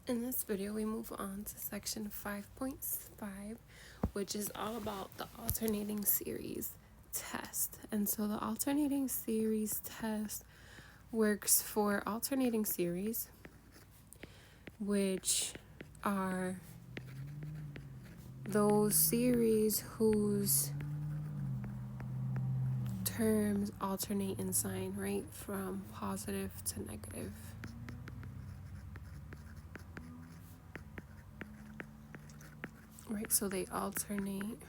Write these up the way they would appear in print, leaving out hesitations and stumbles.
In this video, we move on to section 5.5, which is all about the alternating series test. And so the alternating series test works for alternating series, which are those series whose terms alternate in sign, right, from positive to negative. Right, so they alternate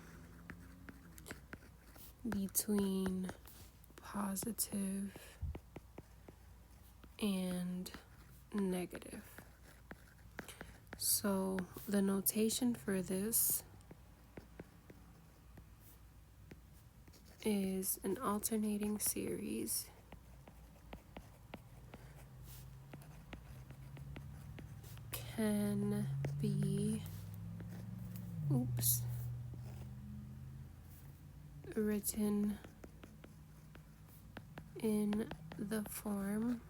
between positive and negative. So the notation for this is an alternating series can be written in the form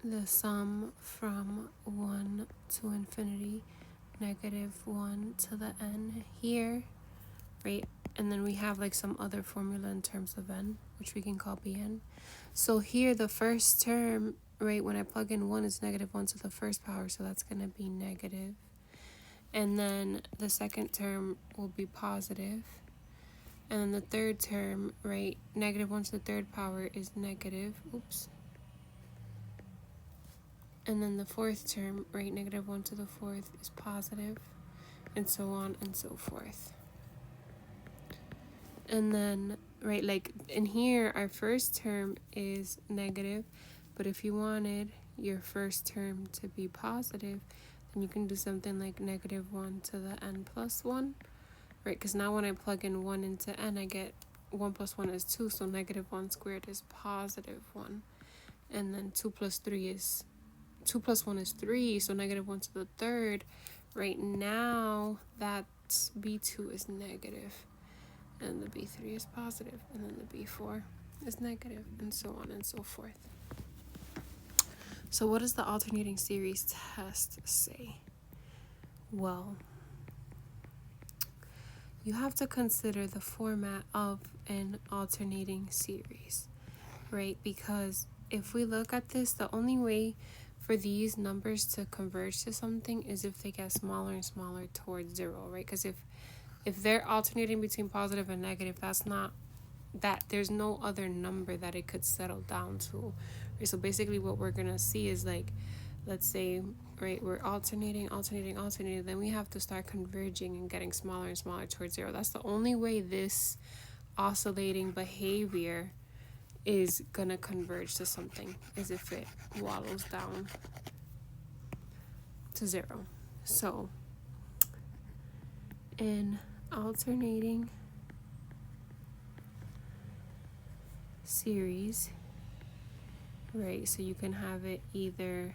the sum from 1 to infinity, -1 to the n here, right? And then we have like some other formula in terms of n, which we can call bn. So here the first term, right, when I plug in 1 is -1 to the first power, so that's going to be negative. And then the second term will be positive. And then the third term, right, -1 to the third power is negative. And then the fourth term, right, -1 to the fourth is positive, and so on and so forth. And then, right, like in here, our first term is negative, but if you wanted your first term to be positive, then you can do something like -1 to the n plus 1, right? Because now when I plug in 1 into n, I get 1 plus 1 is 2, so -1 squared is +1. And then 2 plus 1 is 3, so -1 to the third. Right now, that b2 is negative, and the b3 is positive, and then the b4 is negative, and so on and so forth. So what does the alternating series test say? Well, you have to consider the format of an alternating series, right? Because if we look at this, the only way for these numbers to converge to something is if they get smaller and smaller towards 0, right? Because if they're alternating between positive and negative, there's no other number that it could settle down to, right? So basically what we're gonna see is, like, let's say, right, we're alternating, then we have to start converging and getting smaller and smaller towards 0. That's the only way this oscillating behavior is gonna converge to something, is if it waddles down to 0. So in alternating series, right, so you can have it either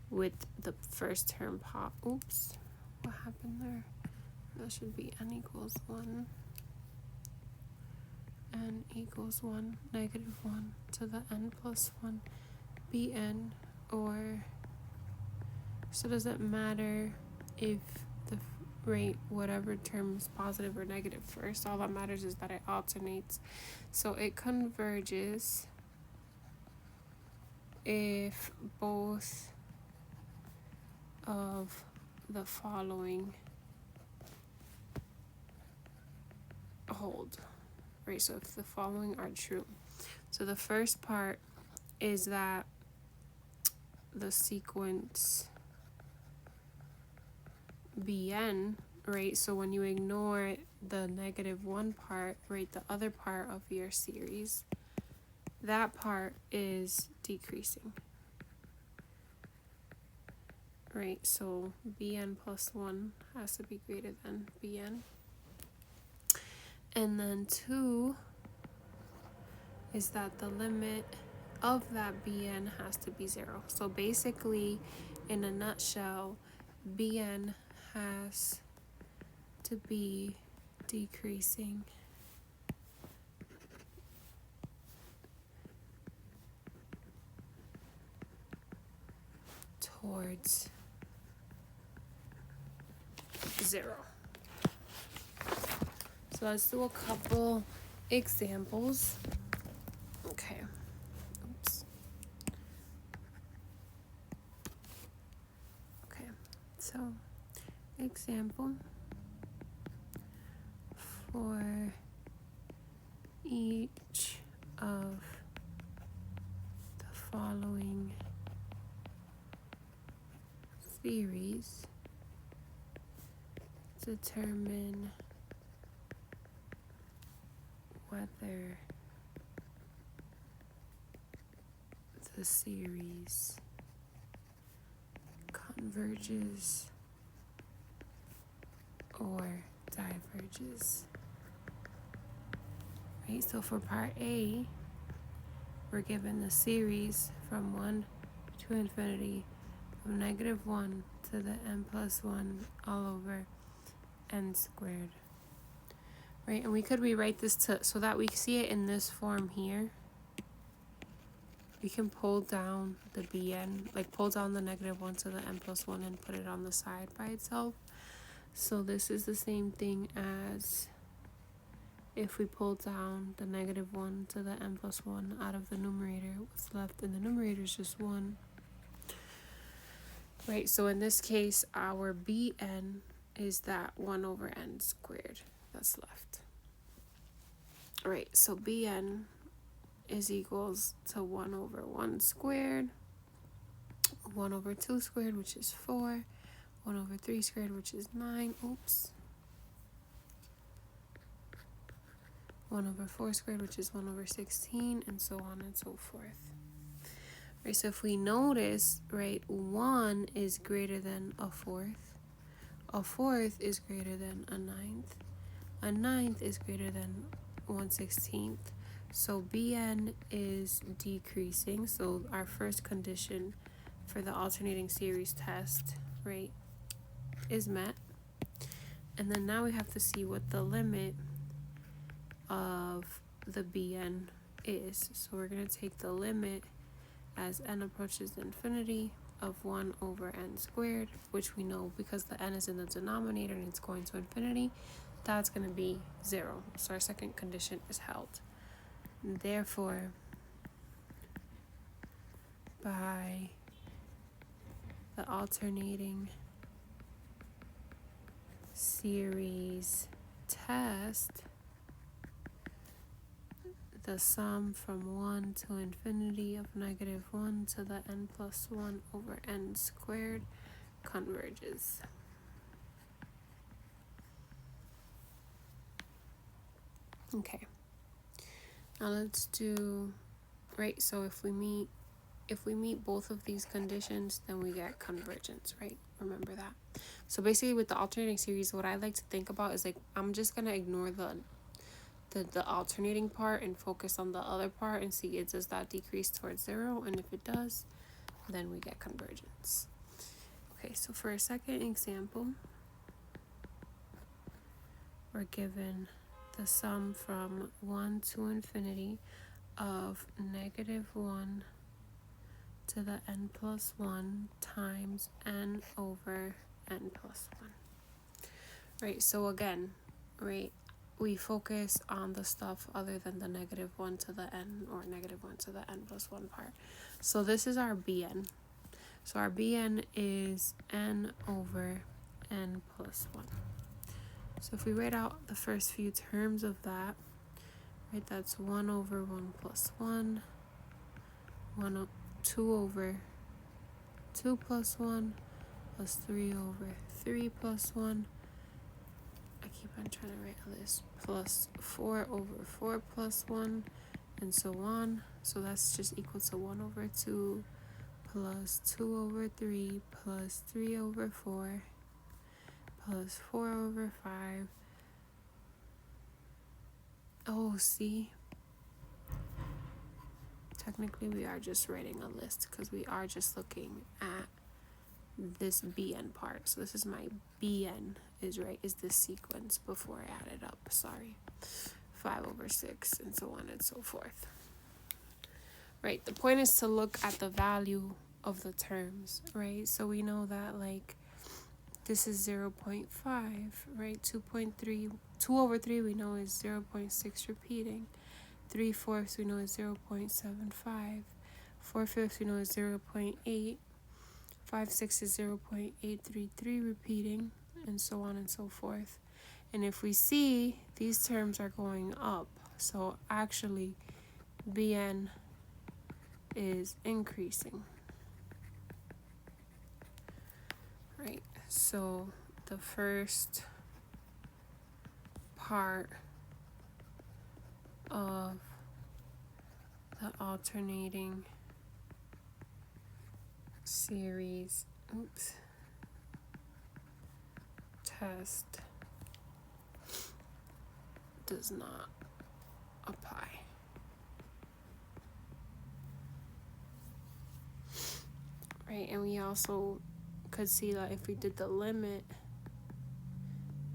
with the first term what happened there? That should be n equals 1, n equals 1, -1 to the n plus 1, bn, or, so does it matter if the rate, whatever term is positive or negative first? All that matters is that it alternates. So it converges if both of the following hold, right? So if the following are true. So the first part is that the sequence bn, right, so when you ignore the -1 part, right, the other part of your series, that part is decreasing, right? So bn plus 1 has to be greater than bn. And then 2 is that the limit of that bn has to be 0. So basically, in a nutshell, bn has to be decreasing towards 0. So let's do a couple examples. Okay. Oops. Okay. So, example for each of the following theories, determine whether the series converges or diverges. Right, so for part A, we're given the series from 1 to infinity of -1 to the n plus 1 all over n squared. Right, and we could rewrite this so that we see it in this form here. We can pull down the bn, like pull down the -1 to the n plus 1 and put it on the side by itself. So this is the same thing as if we pull down the -1 to the n plus 1 out of the numerator. What's left in the numerator is just 1. Right, so in this case, our bn is that 1 over n squared that's left. Right, so bn is equals to 1 over 1 squared, 1 over 2 squared, which is 4, 1 over 3 squared, which is 9, 1 over 4 squared, which is 1 over 16, and so on and so forth. Right, so if we notice, right, 1 is greater than a fourth is greater than a ninth is greater than 1/16. So bn is decreasing, so our first condition for the alternating series test, right, is met. And then now we have to see what the limit of the bn is. So we're going to take the limit as n approaches infinity of 1 over n squared, which we know because the n is in the denominator and it's going to infinity, that's going to be 0. So our second condition is held. Therefore, by the alternating series test, the sum from 1 to infinity of -1 to the n plus 1 over n squared converges. Okay, now let's do, right, so if we meet both of these conditions, then we get convergence, right? Remember that. So basically with the alternating series, what I like to think about is like, I'm just going to ignore the alternating part and focus on the other part and see does that decrease towards 0, and if it does, then we get convergence. Okay, so for a second example, we're given the sum from 1 to infinity of -1 to the n plus 1 times n over n plus 1. Right, so again, right, we focus on the stuff other than the -1 to the n or -1 to the n plus 1 part. So this is our bn. So our bn is n over n plus 1. So if we write out the first few terms of that, right, that's 1 over 1 plus 1, 2 over 2 plus 1, plus 3 over 3 plus 1. I keep on trying to write all this. Plus 4 over 4 plus 1, and so on. So that's just equal to 1 over 2 plus 2 over 3 plus 3 over 4 plus 4 over 5. Oh, see? Technically, we are just writing a list because we are just looking at this bn part. So this is my bn is this sequence before I add it up. Sorry. 5 over 6, and so on and so forth. Right, the point is to look at the value of the terms, right? So we know that like this is 0.5, right? 2.3, 2 over 3 we know is 0.6 repeating. 3/4 we know is 0.75. 4/5 we know is 0.8. 5/6 is 0.833 repeating, and so on and so forth. And if we see, these terms are going up. So actually, Bn is increasing. Right, so the first part of the alternating series test does not apply. Right, and we also could see that if we did the limit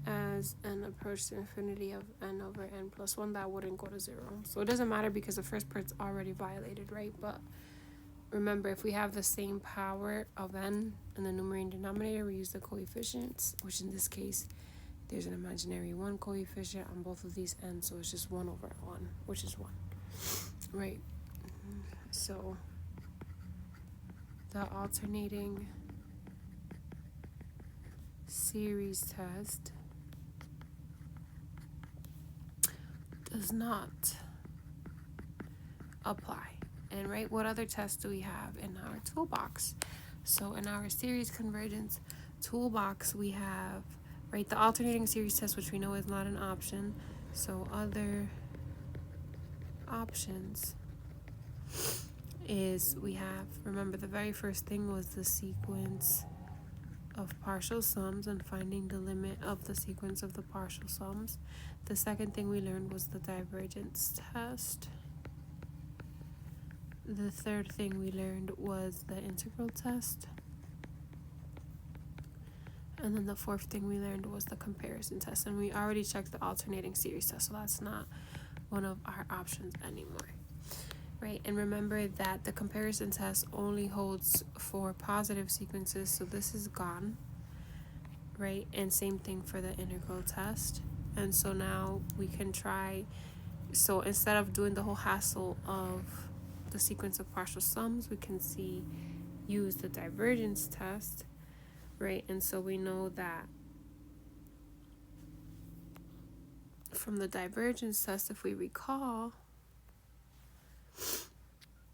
as n approached to infinity of n over n plus 1, that wouldn't go to 0. So it doesn't matter because the first part's already violated, right? But remember, if we have the same power of n in the numerator and denominator, we use the coefficients, which in this case, there's an imaginary 1 coefficient on both of these n's, so it's just 1 over 1, which is 1, right? So the alternating series test does not apply. And right, what other tests do we have in our toolbox? So in our series convergence toolbox, we have, right, the alternating series test, which we know is not an option. So other options is we have, remember the very first thing was the sequence of partial sums and finding the limit of the sequence of the partial sums. The second thing we learned was the divergence test. The third thing we learned was the integral test. And then the fourth thing we learned was the comparison test. And we already checked the alternating series test, so that's not one of our options anymore. Right, and remember that the comparison test only holds for positive sequences, so this is gone. Right, and same thing for the integral test. And so now we can try, so instead of doing the whole hassle of the sequence of partial sums, we can use the divergence test, right? And so we know that from the divergence test, if we recall,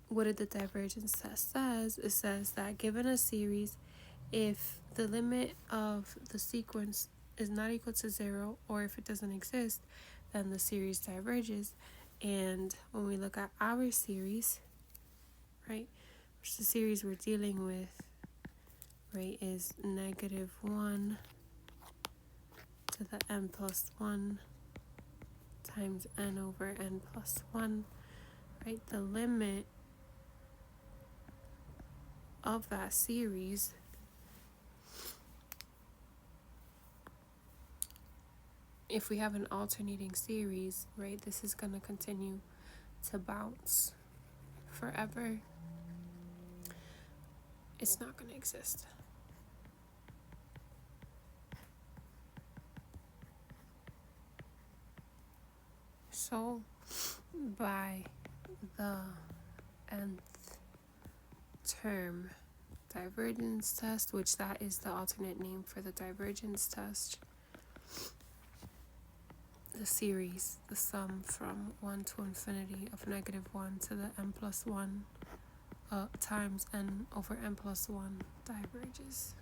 what did the divergence test says? It says that given a series, if the limit of the sequence is not equal to 0, or if it doesn't exist, then the series diverges. And when we look at our series, right, which the series we're dealing with, right, is -1 to the n plus 1 times n over n plus 1, right? The limit of that series if we have an alternating series, right, this is going to continue to bounce forever. It's not going to exist. So by the nth term divergence test, which that is the alternate name for the divergence test, the series, the sum from 1 to infinity of -1 to the n plus 1 times n over n plus 1 diverges.